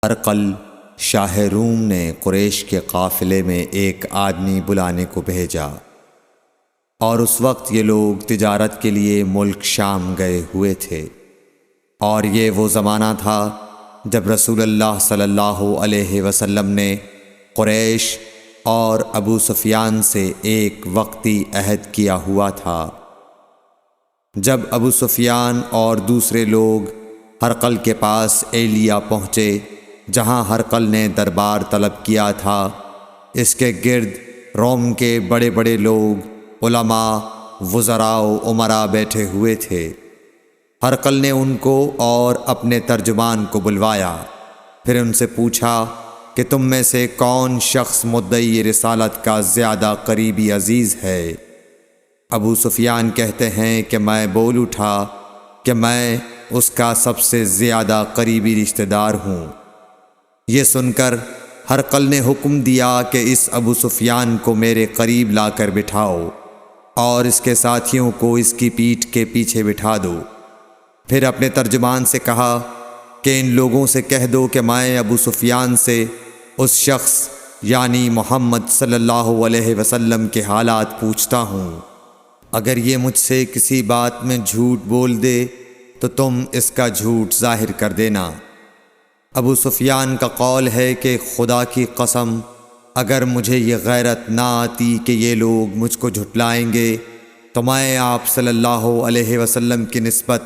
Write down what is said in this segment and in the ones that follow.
ہرقل شاہ روم نے قریش کے قافلے میں ایک آدمی بلانے کو بھیجا، اور اس وقت یہ لوگ تجارت کے لیے ملک شام گئے ہوئے تھے، اور یہ وہ زمانہ تھا جب رسول اللہ صلی اللہ علیہ وسلم نے قریش اور ابو سفیان سے ایک وقتی عہد کیا ہوا تھا۔ جب ابو سفیان اور دوسرے لوگ ہرقل کے پاس ایلیا پہنچے جہاں ہرقل نے دربار طلب کیا تھا، اس کے گرد روم کے بڑے بڑے لوگ، علماء، وزراء و امراء بیٹھے ہوئے تھے۔ ہرقل نے ان کو اور اپنے ترجمان کو بلوایا، پھر ان سے پوچھا کہ تم میں سے کون شخص مدعی رسالت کا زیادہ قریبی عزیز ہے؟ ابو سفیان کہتے ہیں کہ میں بول اٹھا کہ میں اس کا سب سے زیادہ قریبی رشتہ دار ہوں۔ یہ سن کر ہرقل نے حکم دیا کہ اس ابو سفیان کو میرے قریب لا کر بٹھاؤ اور اس کے ساتھیوں کو اس کی پیٹھ کے پیچھے بٹھا دو۔ پھر اپنے ترجمان سے کہا کہ ان لوگوں سے کہہ دو کہ میں ابو سفیان سے اس شخص یعنی محمد صلی اللہ علیہ وسلم کے حالات پوچھتا ہوں، اگر یہ مجھ سے کسی بات میں جھوٹ بول دے تو تم اس کا جھوٹ ظاہر کر دینا۔ ابو سفیان کا قول ہے کہ خدا کی قسم اگر مجھے یہ غیرت نہ آتی کہ یہ لوگ مجھ کو جھٹلائیں گے تو میں آپ صلی اللہ علیہ وسلم کی نسبت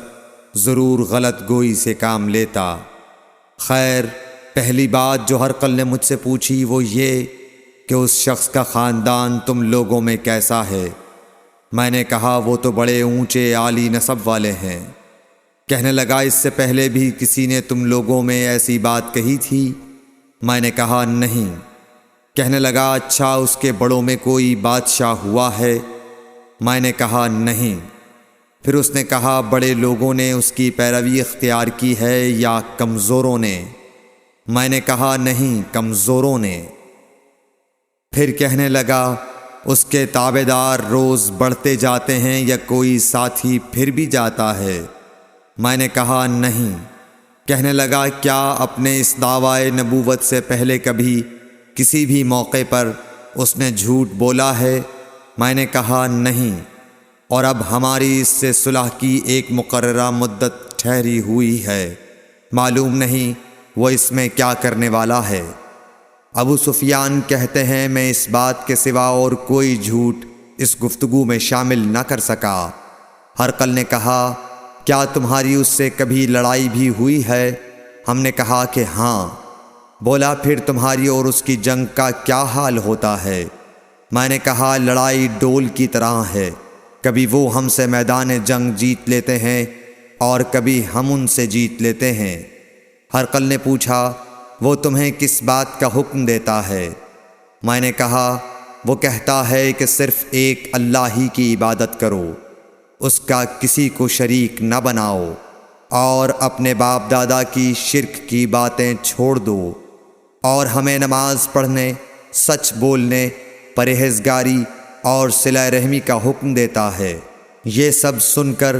ضرور غلط گوئی سے کام لیتا۔ خیر، پہلی بات جو ہرقل نے مجھ سے پوچھی وہ یہ کہ اس شخص کا خاندان تم لوگوں میں کیسا ہے؟ میں نے کہا وہ تو بڑے اونچے عالی نسب والے ہیں۔ کہنے لگا اس سے پہلے بھی کسی نے تم لوگوں میں ایسی بات کہی تھی؟ میں نے کہا نہیں۔ کہنے لگا اچھا اس کے بڑوں میں کوئی بادشاہ ہوا ہے؟ میں نے کہا نہیں۔ پھر اس نے کہا بڑے لوگوں نے اس کی پیروی اختیار کی ہے یا کمزوروں نے؟ میں نے کہا نہیں، کمزوروں نے۔ پھر کہنے لگا اس کے تابعدار روز بڑھتے جاتے ہیں یا کوئی ساتھی پھر بھی جاتا ہے؟ میں نے کہا نہیں۔ کہنے لگا کیا اپنے اس دعوی نبوت سے پہلے کبھی کسی بھی موقع پر اس نے جھوٹ بولا ہے؟ میں نے کہا نہیں، اور اب ہماری اس سے صلح کی ایک مقررہ مدت ٹھہری ہوئی ہے، معلوم نہیں وہ اس میں کیا کرنے والا ہے۔ ابو سفیان کہتے ہیں میں اس بات کے سوا اور کوئی جھوٹ اس گفتگو میں شامل نہ کر سکا۔ ہرقل نے کہا کیا تمہاری اس سے کبھی لڑائی بھی ہوئی ہے؟ ہم نے کہا کہ ہاں۔ بولا پھر تمہاری اور اس کی جنگ کا کیا حال ہوتا ہے؟ میں نے کہا لڑائی ڈول کی طرح ہے، کبھی وہ ہم سے میدان جنگ جیت لیتے ہیں اور کبھی ہم ان سے جیت لیتے ہیں۔ ہرقل نے پوچھا وہ تمہیں کس بات کا حکم دیتا ہے؟ میں نے کہا وہ کہتا ہے کہ صرف ایک اللہ ہی کی عبادت کرو، اس کا کسی کو شریک نہ بناؤ، اور اپنے باپ دادا کی شرک کی باتیں چھوڑ دو، اور ہمیں نماز پڑھنے، سچ بولنے، پرہیزگاری اور صلہ رحمی کا حکم دیتا ہے۔ یہ سب سن کر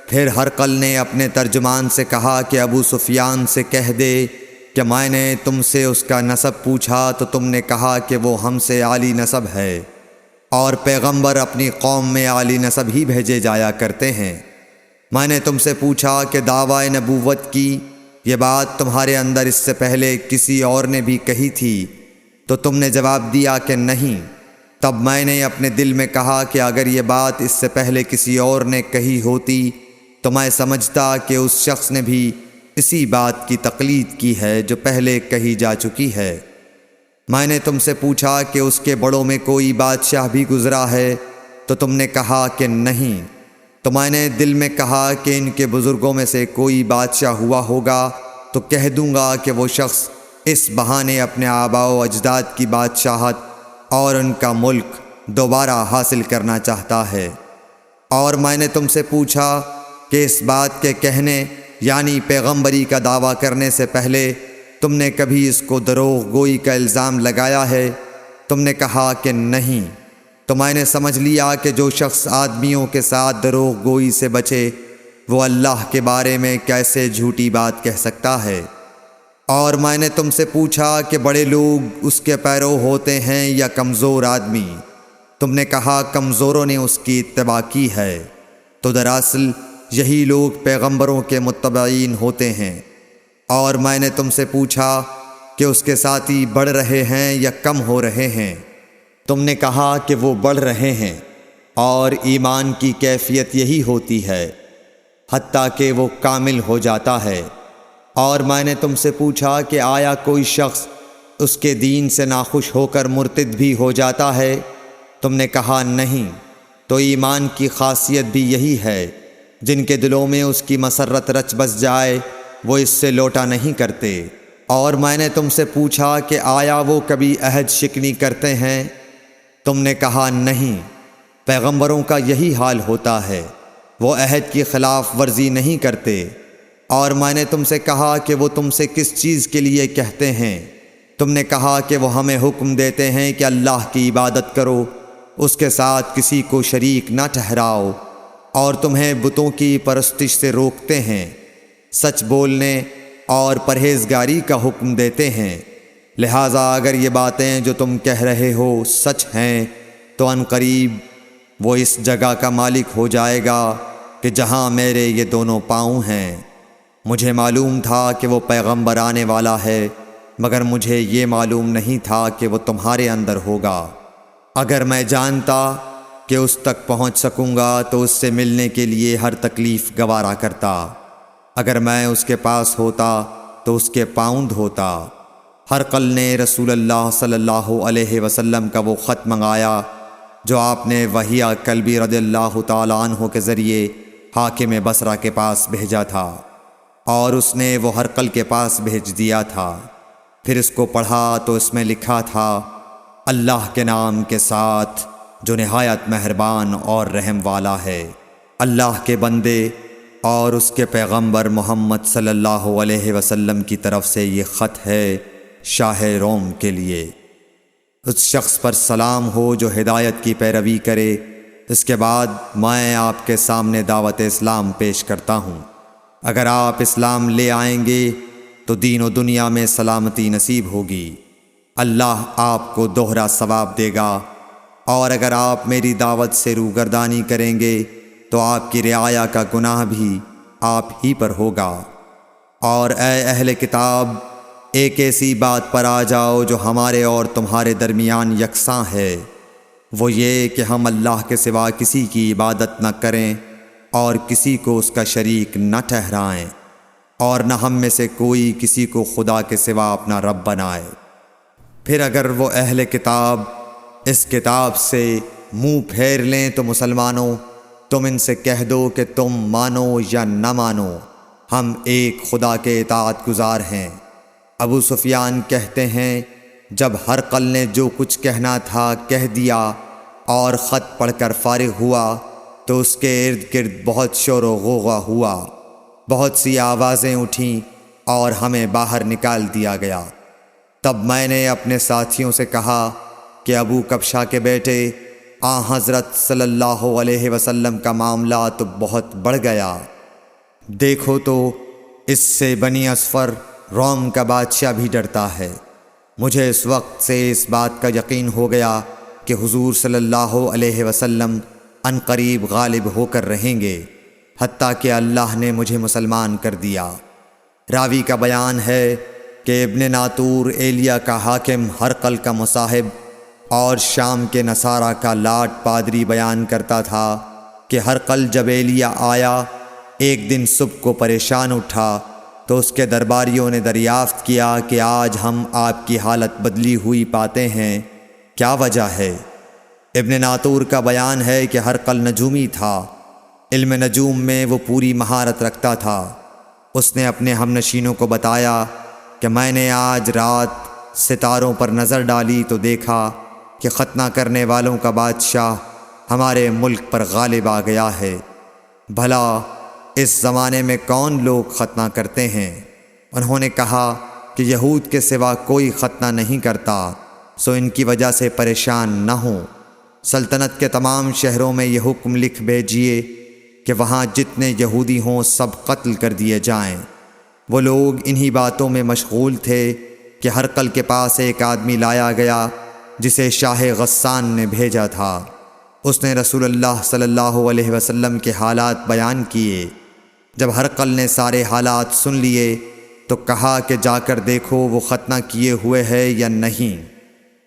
پھر ہرقل نے اپنے ترجمان سے کہا کہ ابو سفیان سے کہہ دے کہ میں نے تم سے اس کا نسب پوچھا تو تم نے کہا کہ وہ ہم سے عالی نسب ہے، اور پیغمبر اپنی قوم میں عالی نسب ہی بھیجے جایا کرتے ہیں۔ میں نے تم سے پوچھا کہ دعوی نبوت کی یہ بات تمہارے اندر اس سے پہلے کسی اور نے بھی کہی تھی؟ تو تم نے جواب دیا کہ نہیں۔ تب میں نے اپنے دل میں کہا کہ اگر یہ بات اس سے پہلے کسی اور نے کہی ہوتی تو میں سمجھتا کہ اس شخص نے بھی اسی بات کی تقلید کی ہے جو پہلے کہی جا چکی ہے۔ میں نے تم سے پوچھا کہ اس کے بڑوں میں کوئی بادشاہ بھی گزرا ہے؟ تو تم نے کہا کہ نہیں۔ تو میں نے دل میں کہا کہ ان کے بزرگوں میں سے کوئی بادشاہ ہوا ہوگا تو کہہ دوں گا کہ وہ شخص اس بہانے اپنے آباء و اجداد کی بادشاہت اور ان کا ملک دوبارہ حاصل کرنا چاہتا ہے۔ اور میں نے تم سے پوچھا کہ اس بات کے کہنے یعنی پیغمبری کا دعویٰ کرنے سے پہلے تم نے کبھی اس کو دروغ گوئی کا الزام لگایا ہے؟ تم نے کہا کہ نہیں۔ تو میں نے سمجھ لیا کہ جو شخص آدمیوں کے ساتھ دروغ گوئی سے بچے وہ اللہ کے بارے میں کیسے جھوٹی بات کہہ سکتا ہے۔ اور میں نے تم سے پوچھا کہ بڑے لوگ اس کے پیرو ہوتے ہیں یا کمزور آدمی؟ تم نے کہا کمزوروں نے اس کی اتباع کی ہے۔ تو دراصل یہی لوگ پیغمبروں کے متبعین ہوتے ہیں۔ اور میں نے تم سے پوچھا کہ اس کے ساتھی بڑھ رہے ہیں یا کم ہو رہے ہیں؟ تم نے کہا کہ وہ بڑھ رہے ہیں، اور ایمان کی کیفیت یہی ہوتی ہے حتیٰ کہ وہ کامل ہو جاتا ہے۔ اور میں نے تم سے پوچھا کہ آیا کوئی شخص اس کے دین سے ناخوش ہو کر مرتد بھی ہو جاتا ہے؟ تم نے کہا نہیں۔ تو ایمان کی خاصیت بھی یہی ہے، جن کے دلوں میں اس کی مسرت رچ بس جائے وہ اس سے لوٹا نہیں کرتے۔ اور میں نے تم سے پوچھا کہ آیا وہ کبھی عہد شکنی کرتے ہیں؟ تم نے کہا نہیں۔ پیغمبروں کا یہی حال ہوتا ہے، وہ عہد کی خلاف ورزی نہیں کرتے۔ اور میں نے تم سے کہا کہ وہ تم سے کس چیز کے لیے کہتے ہیں؟ تم نے کہا کہ وہ ہمیں حکم دیتے ہیں کہ اللہ کی عبادت کرو، اس کے ساتھ کسی کو شریک نہ ٹھہراؤ، اور تمہیں بتوں کی پرستش سے روکتے ہیں، سچ بولنے اور پرہیزگاری کا حکم دیتے ہیں۔ لہٰذا اگر یہ باتیں جو تم کہہ رہے ہو سچ ہیں تو ان قریب وہ اس جگہ کا مالک ہو جائے گا کہ جہاں میرے یہ دونوں پاؤں ہیں۔ مجھے معلوم تھا کہ وہ پیغمبر آنے والا ہے، مگر مجھے یہ معلوم نہیں تھا کہ وہ تمہارے اندر ہوگا۔ اگر میں جانتا کہ اس تک پہنچ سکوں گا تو اس سے ملنے کے لیے ہر تکلیف گوارا کرتا۔ اگر میں اس کے پاس ہوتا تو اس کے پاؤں دھوتا۔ ہرقل نے رسول اللہ صلی اللہ علیہ وسلم کا وہ خط منگایا جو آپ نے وحیہ کلبی رضی اللہ تعالیٰ عنہ کے ذریعے حاکم بصرہ کے پاس بھیجا تھا، اور اس نے وہ ہرقل کے پاس بھیج دیا تھا۔ پھر اس کو پڑھا تو اس میں لکھا تھا، اللہ کے نام کے ساتھ جو نہایت مہربان اور رحم والا ہے۔ اللہ کے بندے اور اس کے پیغمبر محمد صلی اللہ علیہ وسلم کی طرف سے یہ خط ہے شاہ روم کے لیے۔ اس شخص پر سلام ہو جو ہدایت کی پیروی کرے۔ اس کے بعد میں آپ کے سامنے دعوت اسلام پیش کرتا ہوں۔ اگر آپ اسلام لے آئیں گے تو دین و دنیا میں سلامتی نصیب ہوگی، اللہ آپ کو دوہرا ثواب دے گا۔ اور اگر آپ میری دعوت سے روگردانی کریں گے تو آپ کی رعایا کا گناہ بھی آپ ہی پر ہوگا۔ اور اے اہل کتاب، ایک ایسی بات پر آ جاؤ جو ہمارے اور تمہارے درمیان یکساں ہے، وہ یہ کہ ہم اللہ کے سوا کسی کی عبادت نہ کریں اور کسی کو اس کا شریک نہ ٹھہرائیں، اور نہ ہم میں سے کوئی کسی کو خدا کے سوا اپنا رب بنائے۔ پھر اگر وہ اہل کتاب اس کتاب سے منہ پھیر لیں تو مسلمانوں، تم ان سے کہہ دو کہ تم مانو یا نہ مانو، ہم ایک خدا کے اطاعت گزار ہیں۔ ابو سفیان کہتے ہیں، جب ہرقل نے جو کچھ کہنا تھا کہہ دیا اور خط پڑھ کر فارغ ہوا تو اس کے ارد گرد بہت شور و غوغا ہوا، بہت سی آوازیں اٹھیں اور ہمیں باہر نکال دیا گیا۔ تب میں نے اپنے ساتھیوں سے کہا کہ ابو کبشہ کے بیٹے حضرت صلی اللہ علیہ وسلم کا معاملہ تو بہت بڑھ گیا۔ دیکھو تو اس سے بنی اصفر روم کا بادشاہ بھی ڈرتا ہے۔ مجھے اس وقت سے اس بات کا یقین ہو گیا کہ حضور صلی اللہ علیہ وسلم ان قریب غالب ہو کر رہیں گے، حتیٰ کہ اللہ نے مجھے مسلمان کر دیا۔ راوی کا بیان ہے کہ ابن ناطور ایلیا کا حاکم ہرقل کا مصاحب اور شام کے نصارہ کا لاٹ پادری بیان کرتا تھا کہ ہرقل جب ایلیا آیا ایک دن صبح کو پریشان اٹھا تو اس کے درباریوں نے دریافت کیا کہ آج ہم آپ کی حالت بدلی ہوئی پاتے ہیں، کیا وجہ ہے؟ ابن ناطور کا بیان ہے کہ ہرقل نجومی تھا، علم نجوم میں وہ پوری مہارت رکھتا تھا۔ اس نے اپنے ہمنشینوں کو بتایا کہ میں نے آج رات ستاروں پر نظر ڈالی تو دیکھا کہ ختنہ کرنے والوں کا بادشاہ ہمارے ملک پر غالب آ گیا ہے۔ بھلا اس زمانے میں کون لوگ ختنہ کرتے ہیں؟ انہوں نے کہا کہ یہود کے سوا کوئی ختنہ نہیں کرتا، سو ان کی وجہ سے پریشان نہ ہوں۔ سلطنت کے تمام شہروں میں یہ حکم لکھ بھیجیے کہ وہاں جتنے یہودی ہوں سب قتل کر دیے جائیں۔ وہ لوگ انہی باتوں میں مشغول تھے کہ ہرقل کے پاس ایک آدمی لایا گیا جسے شاہ غسان نے بھیجا تھا۔ اس نے رسول اللہ صلی اللہ علیہ وسلم کے حالات بیان کیے۔ جب ہرقل نے سارے حالات سن لیے تو کہا کہ جا کر دیکھو وہ ختنہ کیے ہوئے ہے یا نہیں۔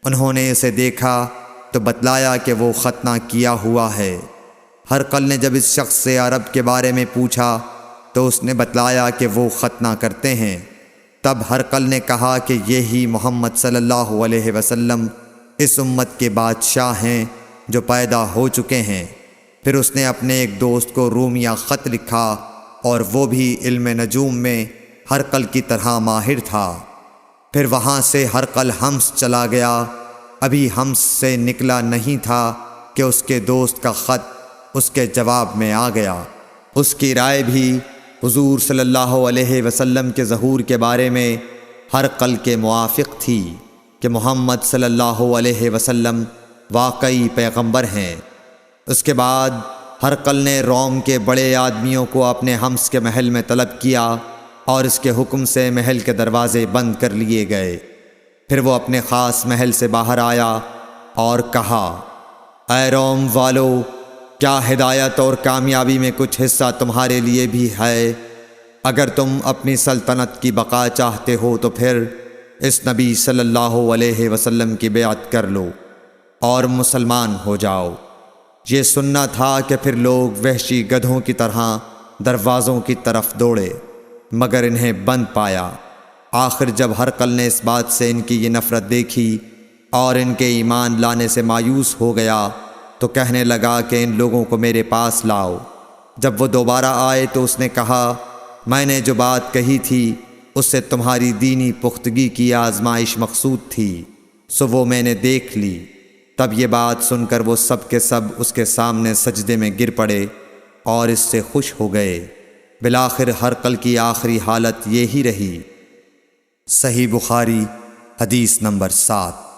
انہوں نے اسے دیکھا تو بتلایا کہ وہ ختنہ کیا ہوا ہے۔ ہرقل نے جب اس شخص سے عرب کے بارے میں پوچھا تو اس نے بتلایا کہ وہ ختنہ کرتے ہیں۔ تب ہرقل نے کہا کہ یہی محمد صلی اللہ علیہ وسلم اس امت کے بادشاہ ہیں جو پیدا ہو چکے ہیں۔ پھر اس نے اپنے ایک دوست کو رومیہ خط لکھا اور وہ بھی علم نجوم میں ہرقل کی طرح ماہر تھا۔ پھر وہاں سے ہرقل حمص چلا گیا۔ ابھی حمص سے نکلا نہیں تھا کہ اس کے دوست کا خط اس کے جواب میں آ گیا۔ اس کی رائے بھی حضور صلی اللہ علیہ وسلم کے ظہور کے بارے میں ہرقل کے موافق تھی کہ محمد صلی اللہ علیہ وسلم واقعی پیغمبر ہیں۔ اس کے بعد ہرقل نے روم کے بڑے آدمیوں کو اپنے حمص کے محل میں طلب کیا اور اس کے حکم سے محل کے دروازے بند کر لیے گئے۔ پھر وہ اپنے خاص محل سے باہر آیا اور کہا، اے روم والو، کیا ہدایت اور کامیابی میں کچھ حصہ تمہارے لیے بھی ہے؟ اگر تم اپنی سلطنت کی بقا چاہتے ہو تو پھر اس نبی صلی اللہ علیہ وسلم کی بیعت کر لو اور مسلمان ہو جاؤ۔ یہ سننا تھا کہ پھر لوگ وحشی گدھوں کی طرح دروازوں کی طرف دوڑے مگر انہیں بند پایا۔ آخر جب ہرقل نے اس بات سے ان کی یہ نفرت دیکھی اور ان کے ایمان لانے سے مایوس ہو گیا تو کہنے لگا کہ ان لوگوں کو میرے پاس لاؤ۔ جب وہ دوبارہ آئے تو اس نے کہا، میں نے جو بات کہی تھی اس سے تمہاری دینی پختگی کی آزمائش مقصود تھی، سو وہ میں نے دیکھ لی۔ تب یہ بات سن کر وہ سب کے سب اس کے سامنے سجدے میں گر پڑے اور اس سے خوش ہو گئے۔ بالآخر ہرقل کی آخری حالت یہی رہی۔ صحیح بخاری حدیث نمبر 7۔